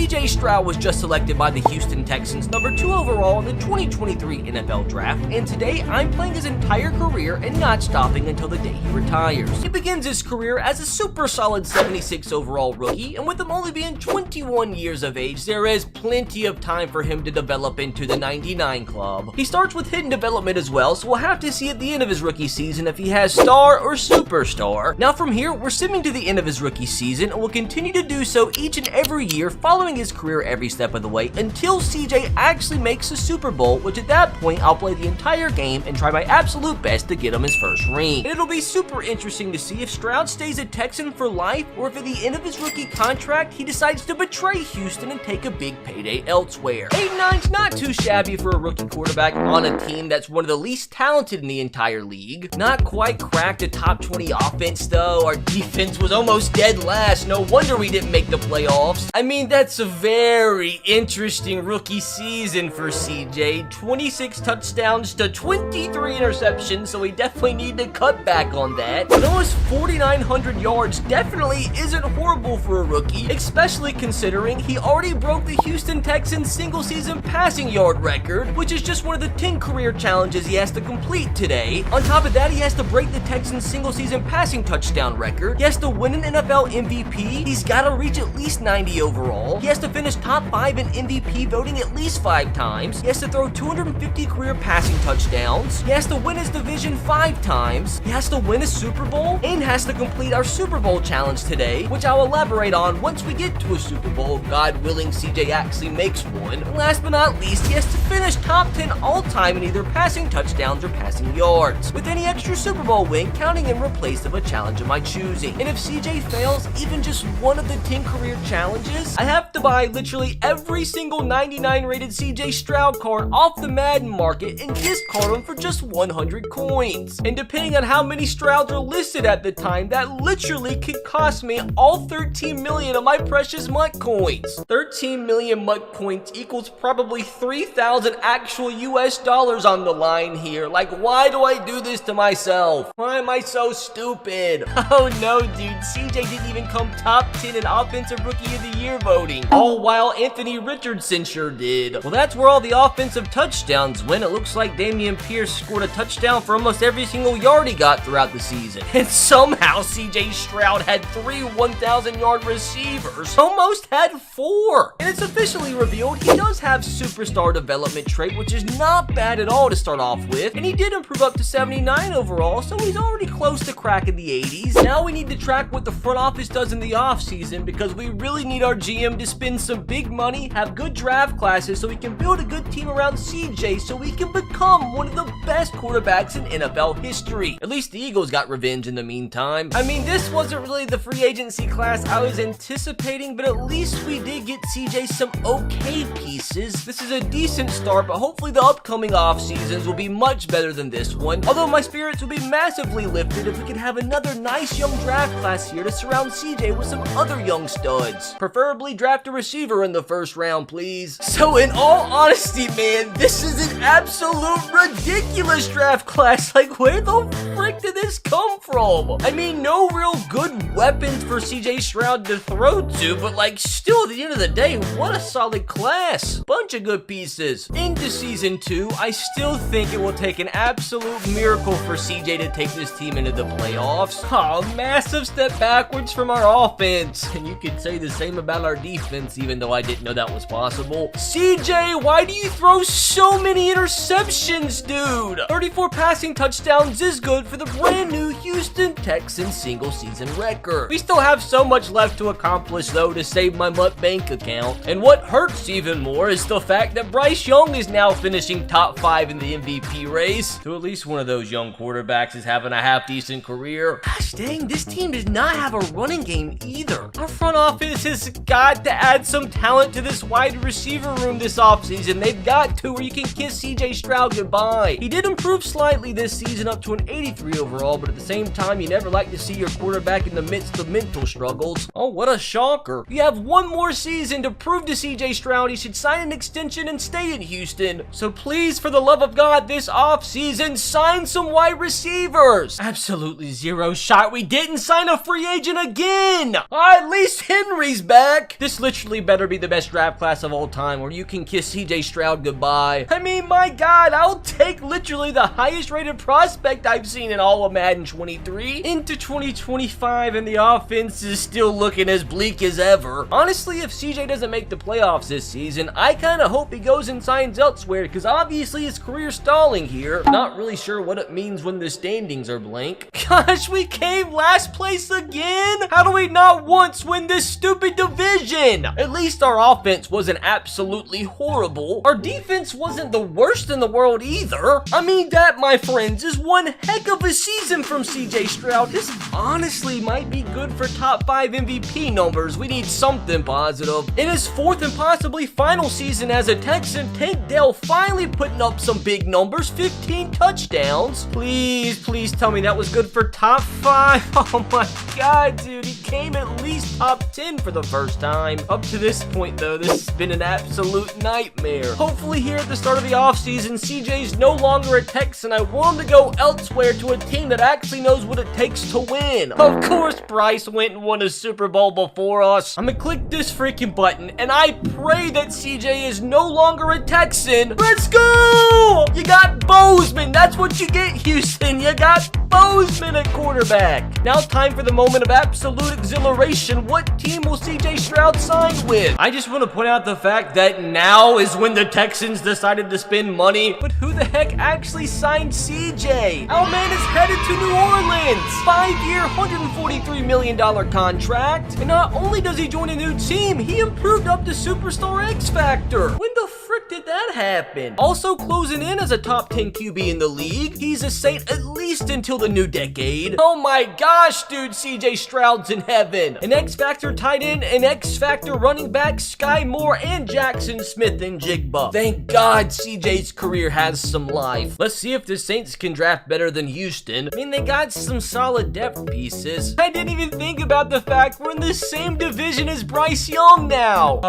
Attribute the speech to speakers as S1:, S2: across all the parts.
S1: CJ Stroud was just selected by the Houston Texans number 2 overall in the 2023 NFL Draft, and today I'm playing his entire career and not stopping until the day he retires. He begins his career as a super solid 76 overall rookie, and with him only being 21 years of age, there is plenty of time for him to develop into the 99 club. He starts with hidden development as well, so we'll have to see at the end of his rookie season if he has star or superstar. Now from here, we're simming to the end of his rookie season, and will continue to do so each and every year, following his career every step of the way until CJ actually makes the Super Bowl, which at that point I'll play the entire game and try my absolute best to get him his first ring. And it'll be super interesting to see if Stroud stays a Texan for life, or if at the end of his rookie contract he decides to betray Houston and take a big payday elsewhere. 8-9's not too shabby for a rookie quarterback on a team that's one of the least talented in the entire league. Not quite cracked a top 20 offense though. Our defense was almost dead last. No wonder we didn't make the playoffs. I mean, that's a very interesting rookie season for CJ. 26 touchdowns to 23 interceptions, so we definitely need to cut back on that. But almost 4,900 yards definitely isn't horrible for a rookie, especially considering he already broke the Houston Texans single season passing yard record, which is just one of the 10 career challenges he has to complete today. On top of that, he has to break the Texans single season passing touchdown record. He has to win an NFL MVP. He's got to reach at least 90 overall. He has to finish top 5 in MVP voting at least 5 times. He has to throw 250 career passing touchdowns. He has to win his division 5 times. He has to win a Super Bowl and has to complete our Super Bowl challenge today, which I'll elaborate on once we get to a Super Bowl, God willing CJ actually makes one. And last but not least, he has to finish top 10 all time in either passing touchdowns or passing yards, with any extra Super Bowl win counting in replace of a challenge of my choosing. And if CJ fails even just one of the 10 career challenges, I have to buy literally every single 99 rated CJ Stroud card off the Madden market and discard them for just 100 coins. And depending on how many Strouds are listed at the time, that literally could cost me all 13 million of my precious MUT coins. 13 million MUT coins equals probably 3,000 actual US dollars on the line here. Like, why do I do this to myself? Why am I so stupid? Oh no, dude, CJ didn't even come top 10 in Offensive Rookie of the Year voting, all while Anthony Richardson sure did. Well, that's where all the offensive touchdowns went. It looks like Dameon Pierce scored a touchdown for almost every single yard he got throughout the season. And somehow CJ Stroud had 3 1,000-yard receivers. Almost had 4. And it's officially revealed he does have superstar development trait, which is not bad at all to start off with. And he did improve up to 79 overall, so he's already close to cracking the 80s. Now we need to track what the front office does in the offseason, because we really need our GM to spend some big money, have good draft classes so we can build a good team around CJ so we can become one of the best quarterbacks in NFL history. At least the Eagles got revenge in the meantime. I mean, this wasn't really the free agency class I was anticipating, but at least we did get CJ some okay pieces. This is a decent start, but hopefully the upcoming off seasons will be much better than this one. Although my spirits will be massively lifted if we could have another nice young draft class here to surround CJ with some other young studs. Preferably draft a receiver in the first round, please. So in all honesty, man, this is an absolute ridiculous draft class. Like, where the frick did this come from? I mean, no real good weapons for CJ Stroud to throw to, but like, still at the end of the day, what a solid class. Bunch of good pieces. Into season 2, I still think it will take an absolute miracle for CJ to take this team into the playoffs. Oh, massive step backwards from our offense. And you could say the same about our defense, even though I didn't know that was possible. CJ, why do you throw so many interceptions, dude? 34 passing touchdowns is good for the brand new Houston Texans single season record. We still have so much left to accomplish though to save my MUT bank account. And what hurts even more is the fact that Bryce Young is now finishing top 5 in the MVP race. So at least one of those young quarterbacks is having a half decent career. Gosh dang, this team does not have a running game either. Our front office has got to add some talent to this wide receiver room this offseason. They've got to, or you can kiss CJ Stroud goodbye. He did improve slightly this season up to an 83 overall, but at the same time, you never like to see your quarterback in the midst of mental struggles. Oh, what a shocker. You have one more season to prove to CJ Stroud he should sign an extension and stay in Houston. So please, for the love of God, this offseason, sign some wide receivers. Absolutely zero shot we didn't sign a free agent again. At least Henry's back. This literally literally better be the best draft class of all time, or you can kiss CJ Stroud goodbye. I mean, my God, I'll take literally the highest rated prospect I've seen in all of Madden 23 into 2025, and the offense is still looking as bleak as ever. Honestly, if CJ doesn't make the playoffs this season, I kind of hope he goes and signs elsewhere, because obviously his career's stalling here. Not really sure what it means when the standings are blank. Gosh, we came last place again? How do we not once win this stupid division? At least our offense wasn't absolutely horrible. Our defense wasn't the worst in the world either. I mean, that, my friends, is one heck of a season from CJ Stroud. This honestly might be good for top 5 MVP numbers. We need something positive. In his 4th and possibly final season as a Texan, Tank Dell finally putting up some big numbers, 15 touchdowns. Please, please tell me that was good for top 5. Oh my God, dude, he came at least top 10 for the first time. Up to this point, though, this has been an absolute nightmare. Hopefully here at the start of the offseason, CJ's no longer a Texan. I want him to go elsewhere to a team that actually knows what it takes to win. Of course, Bryce went and won a Super Bowl before us. I'm gonna click this freaking button, and I pray that CJ is no longer a Texan. Let's go! You got Bozeman. That's what you get, Houston. You got Bozeman at quarterback. Now time for the moment of absolute exhilaration. What team will CJ Stroud sign with? I just want to point out the fact that now is when the Texans decided to spend money. But who the heck actually signed CJ? Our man is headed to New Orleans. 5-year, $143 million contract. And not only does he join a new team, he improved up to Superstar X Factor. When the frick did that happen? Also closing in as a top 10 QB in the league. He's a Saint at least until the new decade. Oh my gosh, dude, CJ Stroud's in heaven. An X Factor tight end, an X Factor running back, Sky Moore, and Jackson Smith and Jigba. Thank God CJ's career has some life. Let's see if the Saints can draft better than Houston. I mean, they got some solid depth pieces. I didn't even think about the fact we're in the same division as Bryce Young now.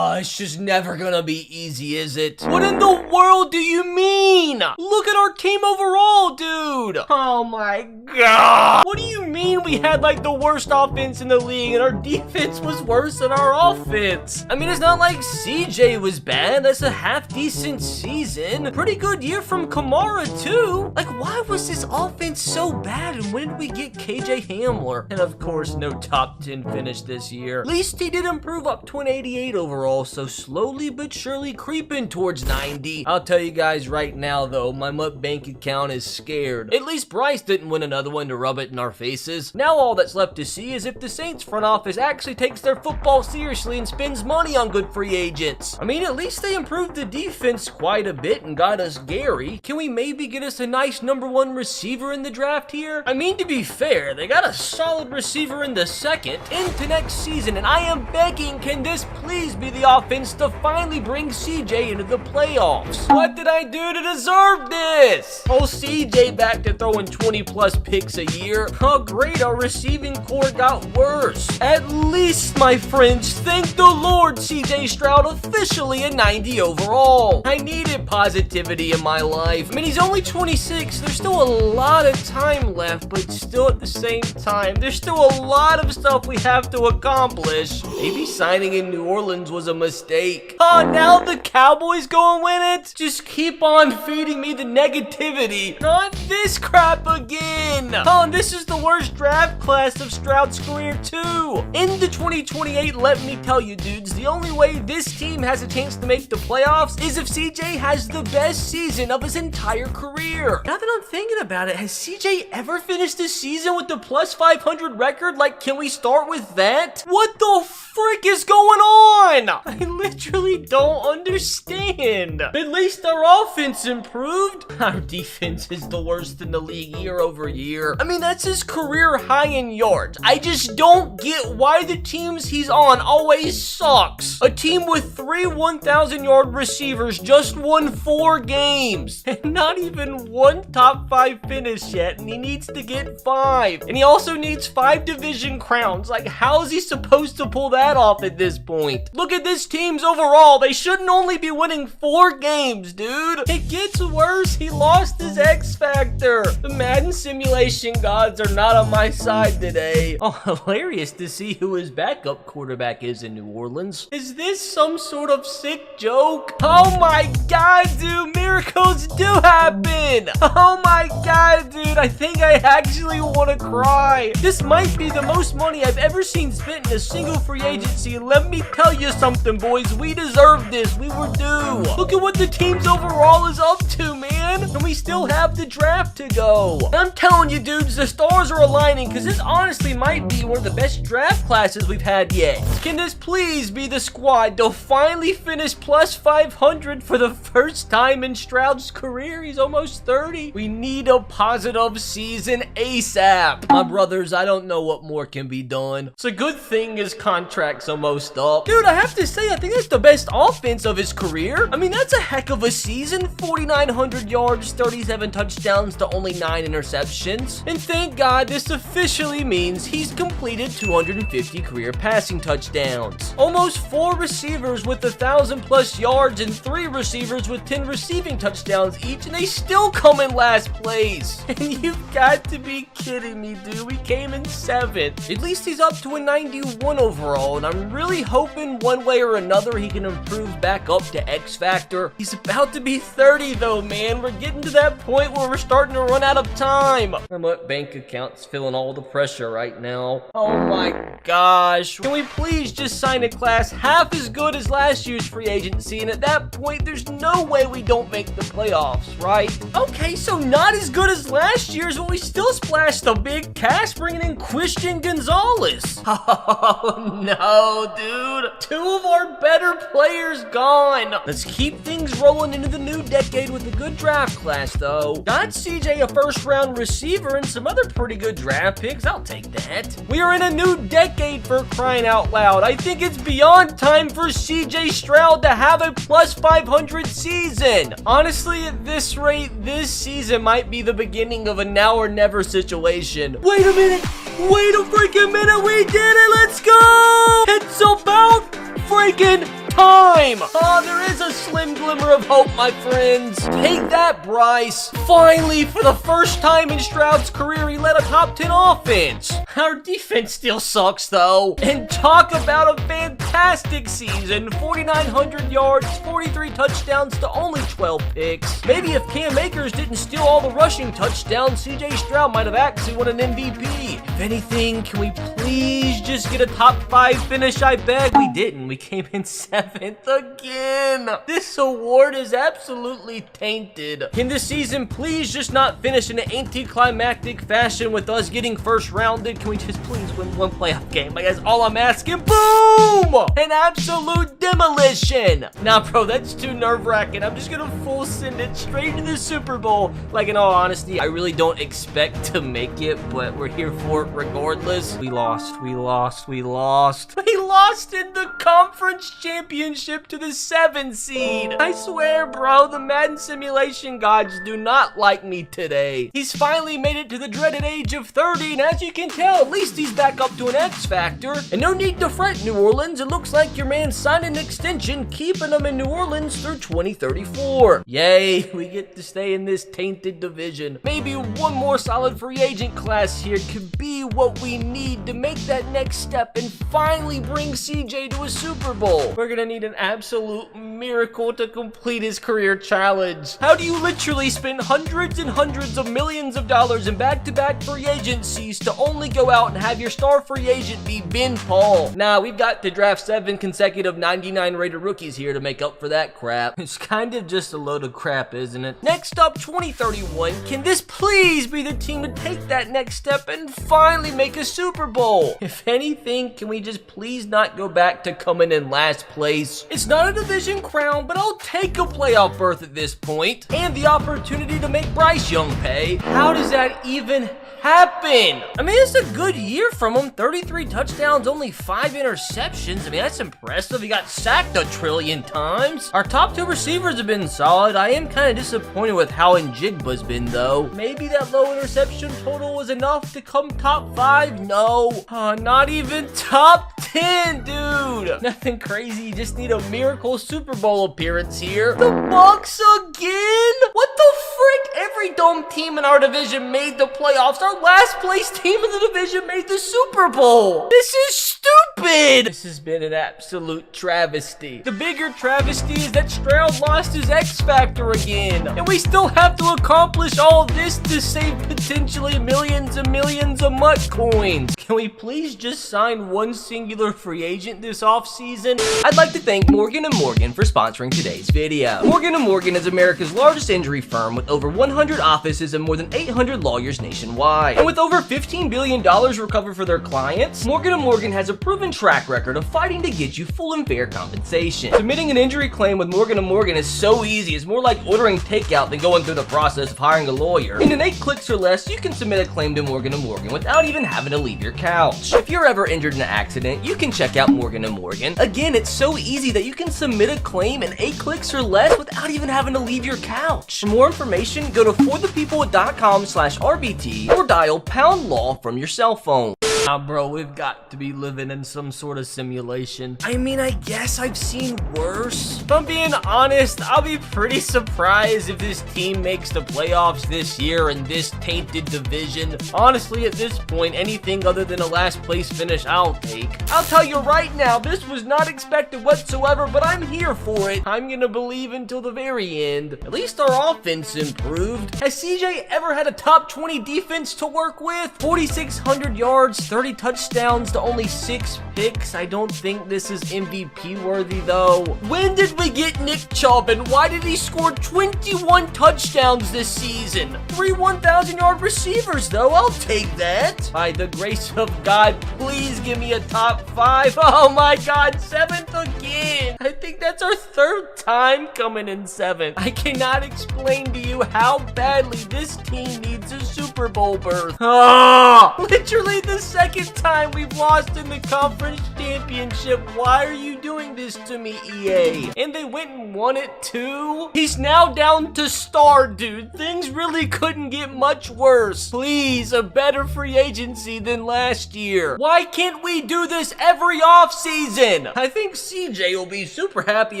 S1: It's just never gonna be easy, is it? What in the world do you mean? Look at our team overall, dude. Oh my God. What do you mean we had like the worst offense in the league and our defense was worse than our offense? I mean, it's not like CJ was bad. That's a half-decent season. Pretty good year from Kamara, too. Like, why was this offense so bad, and when did we get KJ Hamler? And of course, no top 10 finish this year. At least he did improve up to an 88 overall, so slowly but surely creeping towards 90. I'll tell you guys right now, though, my bank account is scared. At least Bryce didn't win another one to rub it in our faces. Now all that's left to see is if the Saints front office actually takes their football seriously and spends money on good free agents. I mean, at least they improved the defense quite a bit and got us Gary. Can we maybe get us a nice #1 receiver in the draft here? I mean, to be fair, they got a solid receiver in the 2nd into next season, and I am begging, can this please be the offense to finally bring CJ into the playoffs? What did I do to deserve this? Oh, CJ back to throwing 20+ picks a year. Oh, great, our receiving core got worse. At least, my friends, thank the Lord, CJ Stroud officially a 90 overall. I needed positivity in my life. I mean, he's only 26. There's still a lot of time left, but still at the same time, there's still a lot of stuff we have to accomplish. Maybe signing in New Orleans was a mistake. Oh, now the Cowboys go and win it? Just keep on feeding me the negativity. Not this crap again. Oh, and this is the worst draft class of Stroud's career, too. Into 2028, let me tell you, dudes, the only way this team has a chance to make the playoffs is if CJ has the best season of his entire career. Now that I'm thinking about it, has CJ ever finished the season with the +500 record? Like, can we start with that? What the frick is going on? I literally don't understand. At least our offense improved. Our defense is the worst in the league year over year. I mean, that's his career high in yards. I just don't get why the teams he's on always sucks. A team with 3 1,000-yard receivers just won 4 games. And not even one top 5 finish yet, and he needs to get 5. And he also needs 5 division crowns. Like, how is he supposed to pull that off at this point? Look at this team teams overall. They shouldn't only be winning 4 games, dude. It gets worse. He lost his X Factor. The Madden simulation gods are not on my side today. Oh, hilarious to see who his backup quarterback is in New Orleans. Is this some sort of sick joke? Oh my god, dude. Miracles do happen. Oh my god, dude. I think I actually want to cry. This might be the most money I've ever seen spent in a single free agency. Let me tell you something, boys. We deserve this. We were due. Look at what the team's overall is up to, man. And we still have the draft to go. And I'm telling you, dudes, the stars are aligning because this honestly might be one of the best draft classes we've had yet. Can this please be the squad to finally finish plus 500 for the first time in Stroud's career? He's almost 30. We need a positive season ASAP. My brothers, I don't know what more can be done. It's a good thing his contract's almost up. Dude, I have to say, I think that's the best offense of his career. I mean, that's a heck of a season. 4,900 yards, 37 touchdowns to only 9 interceptions. And thank God this officially means he's completed 250 career passing touchdowns. Almost 4 receivers with 1,000+ yards and 3 receivers with 10 receiving touchdowns each, and they still come in last place. And you've got to be kidding me, dude. We came in 7th. At least he's up to a 91 overall, and I'm really hoping one way or another he can improve back up to X Factor. He's about to be 30 though, man. We're getting to that point where we're starting to run out of time. My bank account's feeling all the pressure right now. Oh my gosh. Can we please just sign a class half as good as last year's free agency? And at that point, there's no way we don't make the playoffs, right? Okay, so not as good as last year's, but we still splashed the big cash bringing in Christian Gonzalez. Oh no, dude. 2 of our better players gone. Let's keep things rolling into the new decade with a good draft class, though. Got CJ a first-round receiver and some other pretty good draft picks. I'll take that. We are in a new decade, for crying out loud. I think it's beyond time for CJ Stroud to have a plus 500 season. Honestly, at this rate, this season might be the beginning of a now or never situation. Wait a minute. Wait a freaking minute. We did it. Let's go. It's about freaking time. Oh, there is a slim glimmer of hope, my friends. Take that, Bryce. Finally, for the first time in Stroud's career, he led a top 10 offense. Our defense still sucks, though. And talk about a fantastic season. 4,900 yards, 43 touchdowns to only 12 picks. Maybe if Cam Akers didn't steal all the rushing touchdowns, CJ Stroud might have actually won an MVP. If anything, can we please just get a top 5 finish? I beg. We didn't. We came in 7th again. This award is absolutely tainted. Can this season please just not finish in an anticlimactic fashion with us getting first rounded? Can we just please win one playoff game? Like, that's all I'm asking. Boom! An absolute demolition. Nah, bro, that's too nerve-wracking. I'm just gonna full send it straight to the Super Bowl. Like, in all honesty, I really don't expect to make it, but we're here for it regardless. We lost. We lost. We lost. We lost in the conference championship to the 7 seed. I swear, bro, the Madden simulation gods do not like me today. He's finally made it to the dreaded age of 30, and as you can tell, at least he's back up to an X Factor. And no need to fret, New Orleans. It looks like your man signed an extension, keeping him in New Orleans through 2034. Yay, we get to stay in this tainted division. Maybe one more solid free agent class here could be what we need to make that next step and finally bring CJ to a Super Bowl. We're gonna need an absolute miracle to complete his career challenge. How do you literally spend hundreds and hundreds of millions of dollars in back-to-back free agencies to only go out and have your star free agent be Ben Paul? Nah, we've got to draft 7 consecutive 99 rated rookies here to make up for that crap. It's kind of just a load of crap, isn't it? Next up, 2031. Can this please be the team to take that next step and finally make a Super Bowl? If anything, can we just please not go back to coming in last place? It's not a division crown, but I'll take a playoff berth at this point, and the opportunity to make Bryce Young pay. How does that even happen? I mean, it's a good year from him. 33 touchdowns, only 5 interceptions. I mean, that's impressive. He got sacked a trillion times. Our top 2 receivers have been solid. I am kind of disappointed with how Njigba's been, though. Maybe that low interception total was enough to come top 5? No. Not Not even top 10, dude. Nothing crazy. You just need a miracle Super Bowl appearance here. The Bucs again? What the frick? Every dome team in our division made the playoffs. Our last place team in the division made the Super Bowl. This is stupid. This has been an absolute travesty. The bigger travesty is that Stroud lost his X Factor again. And we still have to accomplish all this to save potentially millions and millions of MUT coins. Can we please just sign one singular free agent this offseason? I'd like to thank Morgan & Morgan for sponsoring today's video. Morgan & Morgan is America's largest injury firm with over 100 offices and more than 800 lawyers nationwide. And with over $15 billion recovered for their clients, Morgan & Morgan has a proven track record of fighting to get you full and fair compensation. Submitting an injury claim with Morgan & Morgan is so easy. It's more like ordering takeout than going through the process of hiring a lawyer. And in 8 clicks or less, you can submit a claim to Morgan & Morgan without even having to leave your couch. If you're ever injured in an accident, you can check out Morgan & Morgan. Again, it's so easy that you can submit a claim in 8 clicks or less without even having to leave your couch. For more information, go to forthepeople.com/RBT or dial #law from your cell phone. Nah, bro, we've got to be living in some sort of simulation. I mean, I guess I've seen worse. If I'm being honest, I'll be pretty surprised if this team makes the playoffs this year in this tainted division. Honestly, at this point, anything other than a last place finish, I'll take. I'll tell you right now, this was not expected whatsoever, but I'm here for it. I'm gonna believe until the very end. At least our offense improved. Has CJ ever had a top 20 defense to work with? 4,600 yards, 30 touchdowns to only 6 picks. I don't think this is MVP worthy though. When did we get Nick Chubb and why did he score 21 touchdowns this season? 3 1,000-yard receivers though. I'll take that. By the grace of God, please give me a top 5. Oh my God, 7th again. I think that's our 3rd time coming in 7th. I cannot explain to you how badly this team needs a Super Bowl berth. Literally the 2nd time we've lost in the conference championship. Why are you doing this to me, EA? And they went and won it too? He's now down to star, dude. Things really couldn't get much worse. Please, a better free agency than last year. Why can't we do this every offseason? I think CJ will be super happy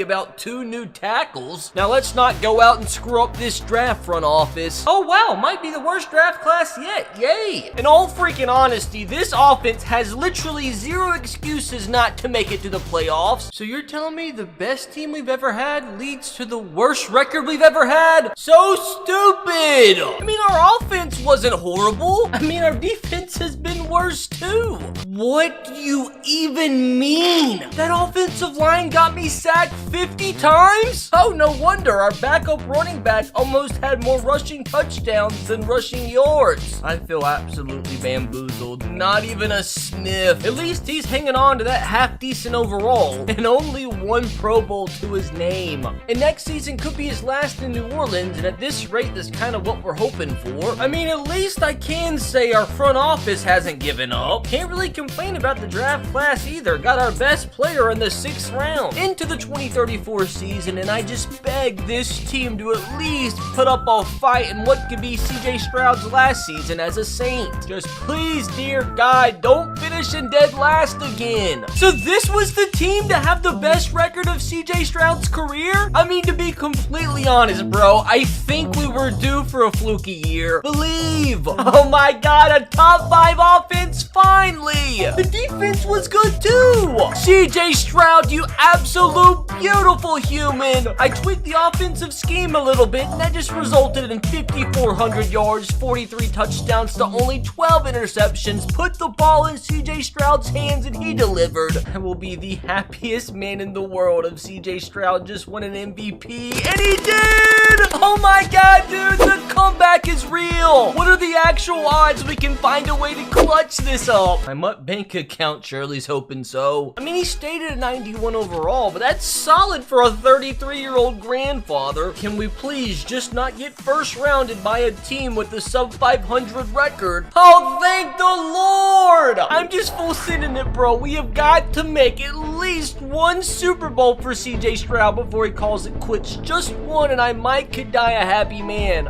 S1: about 2 new tackles. Now let's not go out and screw up this draft, front office. Oh wow, might be the worst draft class yet. Yay. In all freaking honesty, this offense has literally 0 excuses not to make it to the playoffs. So you're telling me the best team we've ever had leads to the worst record we've ever had? So stupid! I mean, our offense wasn't horrible. I mean, our defense has been worse too. What do you even mean? That offensive line got me sacked 50 times? Oh, no wonder. Our backup running back almost had more rushing touchdowns than rushing yards. I feel absolutely bamboozled. Not even a sniff. At least he's hanging on to that half-decent overall, and only 1 Pro Bowl to his name. And next season could be his last in New Orleans, and at this rate, that's kind of what we're hoping for. I mean, at least I can say our front office hasn't given up. Can't really complain about the draft class either. Got our best player in the 6th round into the 2034 season, and I just beg this team to at least put up a fight in what could be CJ Stroud's last season as a Saint. Just please, dear God, don't finish in dead last again. So this was the team to have the best record of CJ Stroud's career? I mean, to be completely honest, bro, I think we were due for a fluky year. Believe. Oh my God, a top 5 offense finally. The defense was good too. CJ Stroud, you absolute beautiful human. I tweaked the offensive scheme a little bit, and that just resulted in 5,400 yards, 43 touchdowns to only 12 interceptions. Put the ball in CJ Stroud's hands and he delivered. I will be the happiest man in the world if CJ Stroud just won an MVP, and he did! Oh my God, dude, the comeback is real. What are the actual odds we can find a way to clutch this up? My MUT bank account surely's hoping so. I mean, he stayed at a 91 overall, but that's solid for a 33-year-old grandfather. Can we please just not get first rounded by a team with a sub 500 record? Oh, thank the Lord! I'm just full sending it, bro. We have got to make at least 1 Super Bowl for CJ Stroud before he calls it quits. Just 1, and I might could die a happy man.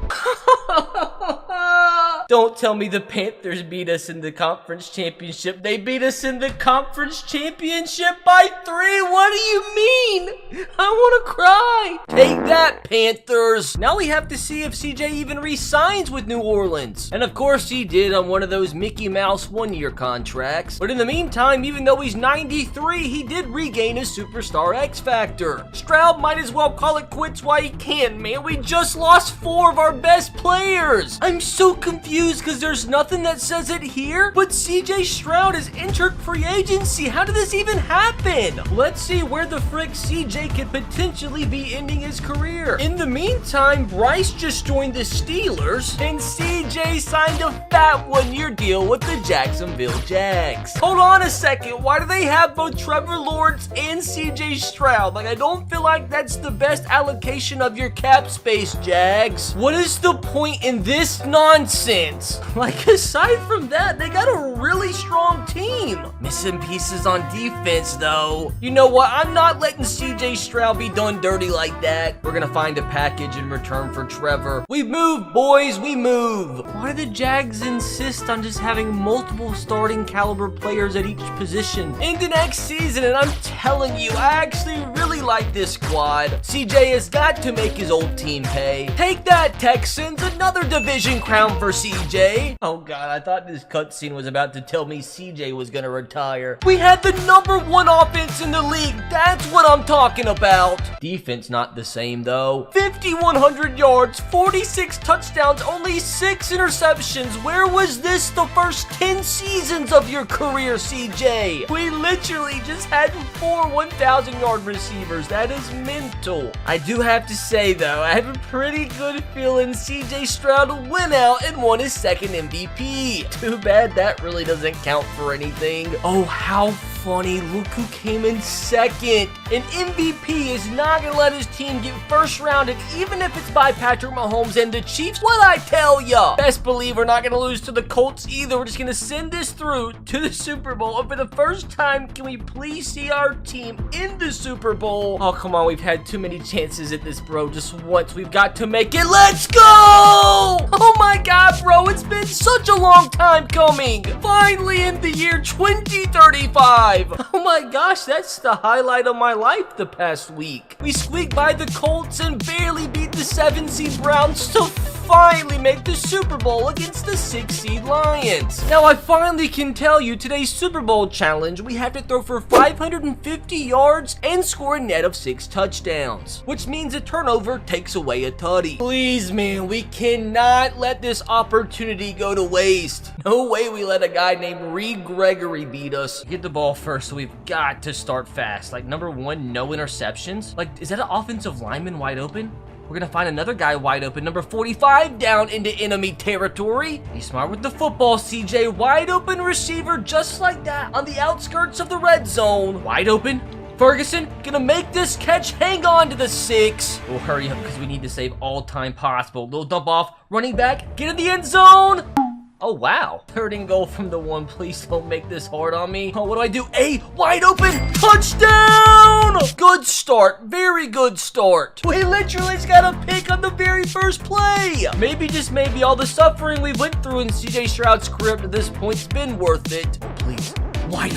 S1: Don't tell me the Panthers beat us in the conference championship. They beat us in the conference championship by 3. What do you mean? I want to cry. Take that, Panthers. Now we have to see if CJ even re-signs with New Orleans. And of course he did on one of those Mickey Mouse one-year contracts. But in the meantime, even though he's 93, he did regain his superstar X Factor. Stroud might as well call it quits while he can, man. We just lost 4 of our best players. I'm so confused because there's nothing that says it here, but CJ Stroud has entered free agency. How did this even happen? Let's see where the frick CJ could potentially be ending his career. In the meantime, Bryce just joined the Steelers, and CJ signed a fat one-year deal with the Jacksonville Jags. Hold on a second. Why do they have both Trevor Lawrence and CJ Stroud? Like, I don't feel like that's the best allocation of your cap space, Jags. What is the point in this nonsense? Like, aside from that, they got a really strong team. Missing pieces on defense, though. You know what? I'm not letting CJ Stroud be done dirty like that. We're gonna find a package in return for Trevor. We move, boys, we move. Why do the Jags insist on just having multiple starting caliber players at each position into next season? And I'm telling you, I actually really like this squad. CJ has got to make his old team pay. Take that, Texans. Another division crown for CJ. Oh god, I thought this cutscene was about to tell me CJ was gonna retire. We had the #1 offense in the league. That's what I'm talking about. Defense not the same though. 5,100 yards, 46 touchdowns, only 6 interceptions. Where was this the first 10 seasons of your career, CJ? We literally just had 4 1,000-yard receivers. That is mental. I do have to say though, I have a pretty good feeling CJ Stroud went out and won his second MVP. Too bad that really doesn't count for anything. Oh, how funny. Look who came in second. An MVP is not going to let his team get first rounded, even if it's by Patrick Mahomes and the Chiefs. What I tell ya? Best believe we're not going to lose to the Colts either. We're just going to send this through to the Super Bowl. And for the first time, can we please see our team in the Super Bowl? Oh, come on. We've had too many chances at this, bro. Just once. We've got to make it. Let's go! Oh my god, bro. It's been such a long time coming. Finally in the year 2035. Oh my gosh, that's the highlight of my life the past week. We squeaked by the Colts and barely beat the 7-seed Browns to finally make the Super Bowl against the 6-seed Lions. Now, I finally can tell you today's Super Bowl challenge, we have to throw for 550 yards and score a net of 6 touchdowns, which means a turnover takes away a tutty. Please, man, we cannot let this opportunity go to waste. No way we let a guy named Reed Gregory beat us. Get the ball first, so we've got to start fast. Like, #1, no interceptions. Like, is that an offensive lineman wide open? We're gonna find another guy wide open. Number 45 down into enemy territory. Be smart with the football, CJ. Wide open receiver just like that on the outskirts of the red zone. Wide open. Ferguson gonna make this catch. Hang on to the 6. We'll hurry up because we need to save all time possible. Little dump off. Running back. Get in the end zone. Oh, wow. 3rd and goal from the 1. Please don't make this hard on me. Oh, what do I do? A wide open touchdown! Good start. Very good start. We literally just got a pick on the very first play. Maybe, just maybe, all the suffering we went through in CJ Stroud's career up to this point's been worth it. Please. Wide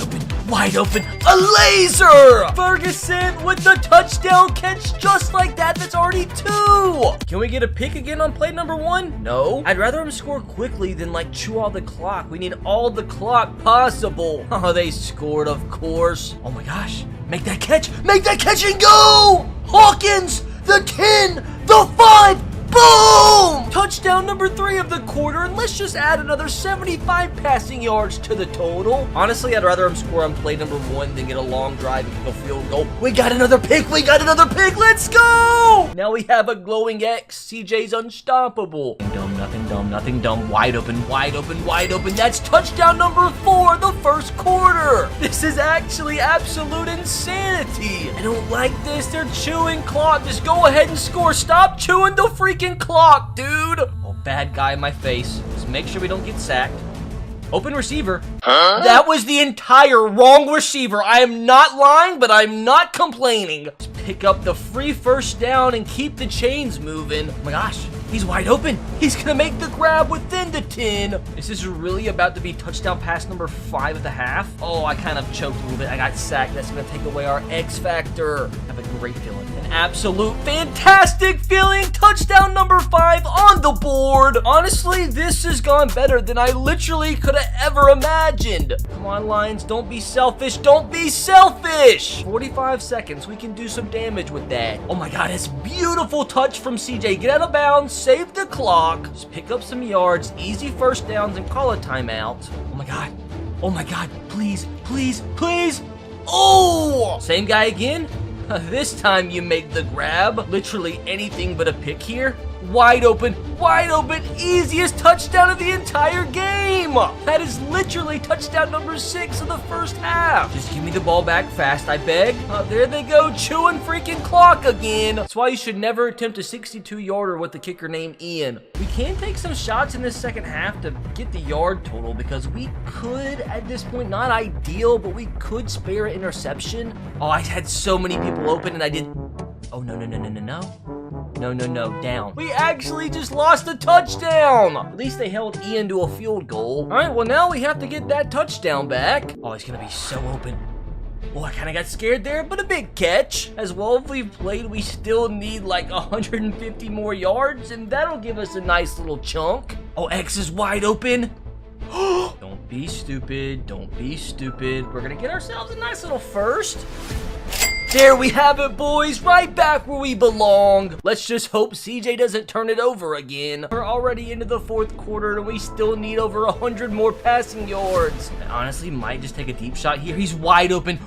S1: open, a laser! Ferguson with the touchdown catch just like that. That's already 2. Can we get a pick again on play #1? No. I'd rather him score quickly than like chew all the clock. We need all the clock possible. Oh, they scored, of course. Oh my gosh. Make that catch and go! Hawkins, the 10, the 5, boom! Touchdown #3 of the quarter, and let's just add another 75 passing yards to the total. Honestly, I'd rather him score on play #1 than get a long drive and kick a field goal. We got another pick, let's go! Now we have a glowing X. CJ's unstoppable. Nothing dumb. Wide open. That's touchdown #4, the first quarter. This is actually absolute insanity. I don't like this. They're chewing clock. Just go ahead and score. Stop chewing the freaking clock, dude. Oh, bad guy in my face. Just make sure we don't get sacked. Open receiver. Huh? That was the entire wrong receiver. I am not lying, but I'm not complaining. Just pick up the free first down and keep the chains moving. Oh my gosh, he's wide open. He's gonna make the grab within the 10. Is this really about to be touchdown pass number 5 at the half? Oh, I kind of choked a little bit. I got sacked. That's gonna take away our X factor. I have a great feeling. An absolute fantastic feeling. Touchdown number 5 on the board. Honestly, this has gone better than I literally could have ever imagined. Come on, Lions, don't be selfish. Don't be selfish. 45 seconds. We can do some damage with that. Oh my God, it's beautiful touch from CJ. Get out of bounds, save the clock, just pick up some yards, easy first downs, and call a timeout. Oh my God. Oh my God. Please, please, please. Oh! Same guy again? This time you make the grab. Literally anything but a pick here. Wide open, easiest touchdown of the entire game. That is literally touchdown number 6 of the first half. Just give me the ball back fast, I beg. There they go, chewing freaking clock again. That's why you should never attempt a 62-yarder with the kicker named Ian. We can take some shots in this second half to get the yard total because we could, at this point, not ideal, but we could spare an interception. Oh, I had so many people open and I did. Oh, no. No, down. We actually just lost a touchdown. At least they held Ian to a field goal. All right, well, now we have to get that touchdown back. Oh, he's going to be so open. Oh, I kind of got scared there, but a big catch. As well as we've played, we still need like 150 more yards, and that'll give us a nice little chunk. Oh, X is wide open. Don't be stupid. Don't be stupid. We're going to get ourselves a nice little first. There we have it, boys. Right back where we belong. Let's just hope CJ doesn't turn it over again. We're already into the 4th quarter, and we still need over 100 more passing yards. I honestly might just take a deep shot here. He's wide open.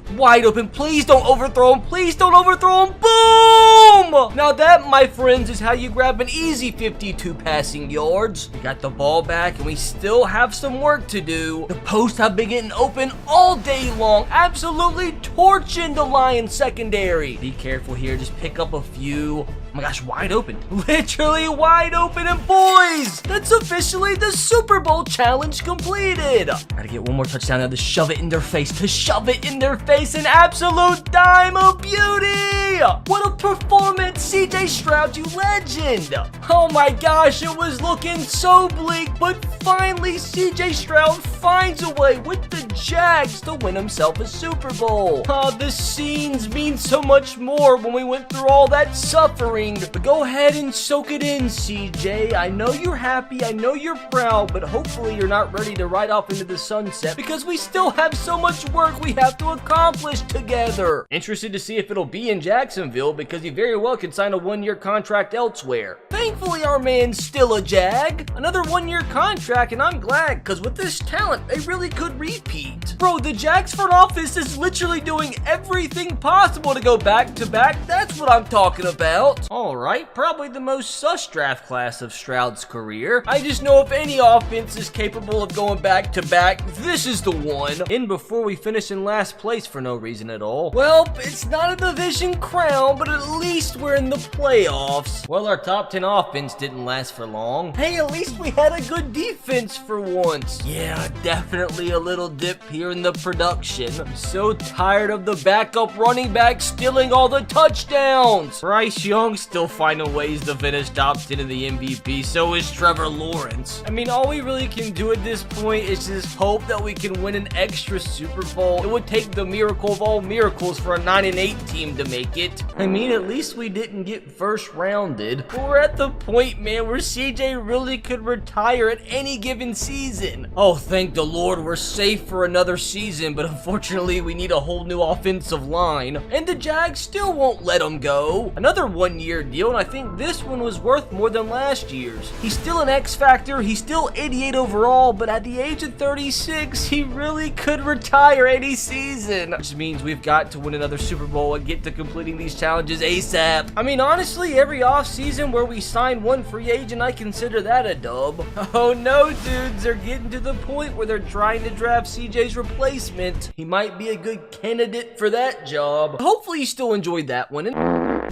S1: Please don't overthrow him. Boom! Now that, my friends, is how you grab an easy 52 passing yards. We got the ball back, and we still have some work to do. The posts have been getting open all day long. Absolutely torching the Lions secondary. Be careful here. Just pick up a few. Oh my gosh, wide open. Literally wide open. And boys, that's officially the Super Bowl challenge completed. Gotta get one more touchdown now to shove it in their face. An absolute dime of beauty. What a performance, CJ Stroud, you legend. Oh my gosh, it was looking so bleak, but finally CJ Stroud finds a way with the Jags to win himself a Super Bowl. The scenes mean so much more when we went through all that suffering. But go ahead and soak it in, CJ. I know you're happy, I know you're proud, but hopefully you're not ready to ride off into the sunset because we still have so much work we have to accomplish together. Interested to see if it'll be in Jacksonville because he very well could sign a 1-year contract elsewhere. Thankfully, our man's still a Jag. Another 1-year contract, and I'm glad because with this talent, they really could repeat. Bro, the Jags front office is literally doing everything possible to go back-to-back. That's what I'm talking about. Alright, probably the most sus draft class of Stroud's career. I just know if any offense is capable of going back-to-back, this is the one. And before we finish in last place for no reason at all. Well, it's not a division crown, but at least we're in the playoffs. Well, our top 10 offense didn't last for long. Hey, at least we had a good defense for once. Yeah, definitely a little dip here in the production. I'm so tired of the backup running back stealing all the touchdowns. Bryce Young still finding ways to finish top 10 in the MVP. So is Trevor Lawrence. I mean, all we really can do at this point is just hope that we can win an extra Super Bowl. It would take the miracle of all miracles for a 9-8 team to make it. I mean, at least we didn't get first rounded. But we're at the point, man, where CJ really could retire at any given season. Oh, thank the Lord we're safe for another season, but unfortunately we need a whole new offensive line. And the Jags still won't let him go. Another 1-year deal, and I think this one was worth more than last year's. He's still an X factor, he's still 88 overall, but at the age of 36, he really could retire any season. Which means we've got to win another Super Bowl and get to completing these challenges ASAP. I mean, honestly, every offseason where we sign one free agent, I consider that a dub. Oh no, dudes, they're getting to the point where they're trying to draft CJ's replacement. He might be a good candidate for that job. Hopefully you still enjoyed that one.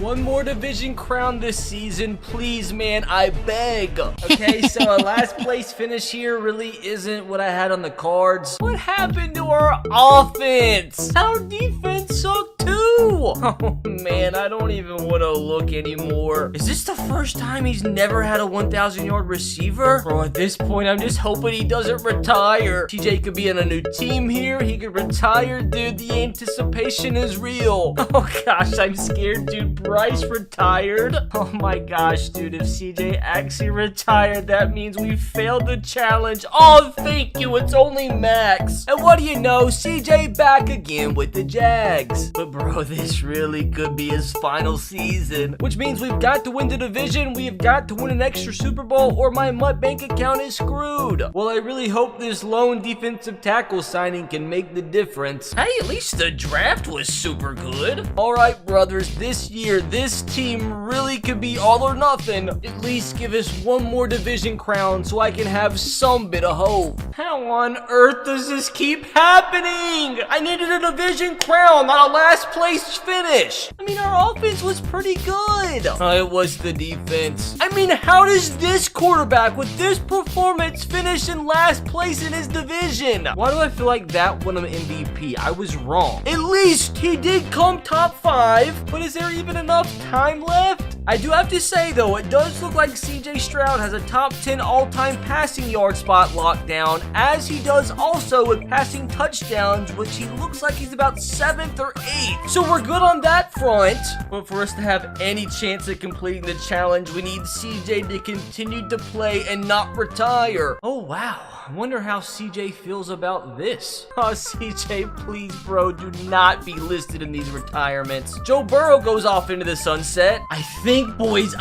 S1: One more division crown this season, please, man, I beg. Okay, so a last place finish here really isn't what I had on the cards. What happened to our offense? Our defense sucked too. Oh man, I don't even want to look anymore. Is this the first time he's never had a 1,000-yard receiver? Bro, at this point, I'm just hoping he doesn't retire. TJ could be in a new team here. He could retire, dude. The anticipation is real. Oh gosh, I'm scared, dude. Bryce retired. Oh my gosh, dude. If CJ actually retired, that means we failed the challenge. Oh, thank you. It's only Max. And what do you know? CJ back again with the Jags. But bro, this really could be his final season, which means we've got to win the division, we've got to win an extra Super Bowl, or my MUT bank account is screwed. Well, I really hope this lone defensive tackle signing can make the difference. Hey, at least the draft was super good. Alright, brothers, this year, this team really could be all or nothing. At least give us one more division crown so I can have some bit of hope. How on earth does this keep happening? I needed a division crown, not a last place finish. I mean, our offense was pretty good. It was the defense. I mean, how does this quarterback with this performance finish in last place in his division? Why do I feel like that won him MVP? I was wrong. At least he did come top 5, but is there even enough time left? I do have to say, though, it does look like CJ Stroud has a top 10 all-time passing yard spot locked down, as he does also with passing touchdowns, which he looks like he's about 7th or 8th. So we're good on that front, but for us to have any chance of completing the challenge, we need CJ to continue to play and not retire. Oh, wow. I wonder how CJ feels about this. Oh, CJ, please, bro, do not be listed in these retirements. Joe Burrow goes off into the sunset. I think, boys,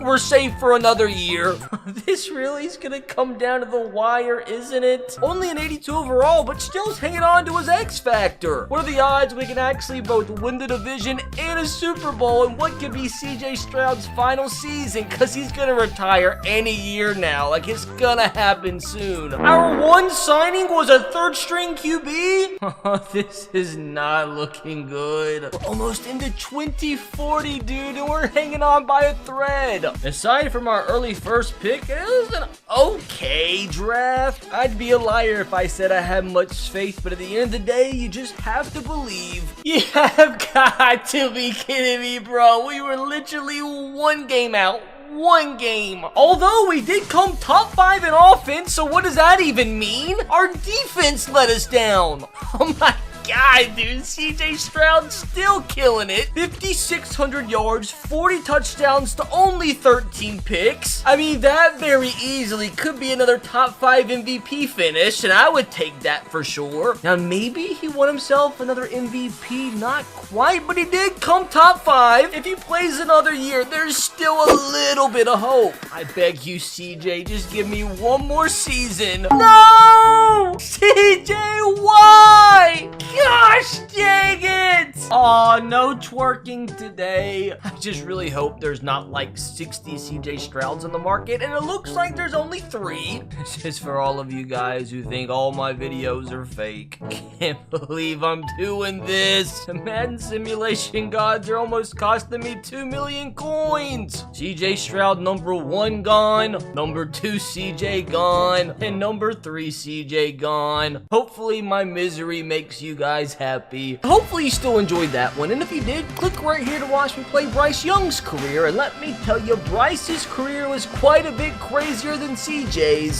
S1: we're safe for another year. This really is gonna come down to the wire, isn't it? Only an 82 overall, but still hanging on to his X Factor. What are the odds we can actually both win the division and a Super Bowl in what could be CJ Stroud's final season? Because he's gonna retire any year now. Like, it's gonna happen soon. Our one signing was a third-string QB? This is not looking good. We're almost into 2040, dude, and we're hanging on by a thread. Aside from our early first pick, it was an okay draft. I'd be a liar if I said I had much faith, but at the end of the day, you just have to believe. You have got to be kidding me, bro. We were literally one game out. One game. Although we did come top 5 in offense, so what does that even mean? Our defense let us down. Oh my God, dude, CJ Stroud still killing it. 5,600 yards, 40 touchdowns to only 13 picks. I mean, that very easily could be another top 5 MVP finish, and I would take that for sure. Now, maybe he won himself another MVP, not quite, but he did come top 5. If he plays another year, there's still a little bit of hope. I beg you, CJ, just give me one more season. No! CJ, why? Gosh dang it! Aw, no twerking today. I just really hope there's not like 60 CJ Strouds on the market, and it looks like there's only 3. This is for all of you guys who think all my videos are fake. Can't believe I'm doing this. The Madden simulation gods are almost costing me 2 million coins. CJ Stroud number 1 gone, number 2 CJ gone, and number 3 CJ gone. Hopefully my misery makes you guys happy. Hopefully you still enjoyed that one, and if you did, click right here to watch me play Bryce Young's career, and let me tell you, Bryce's career was quite a bit crazier than CJ's.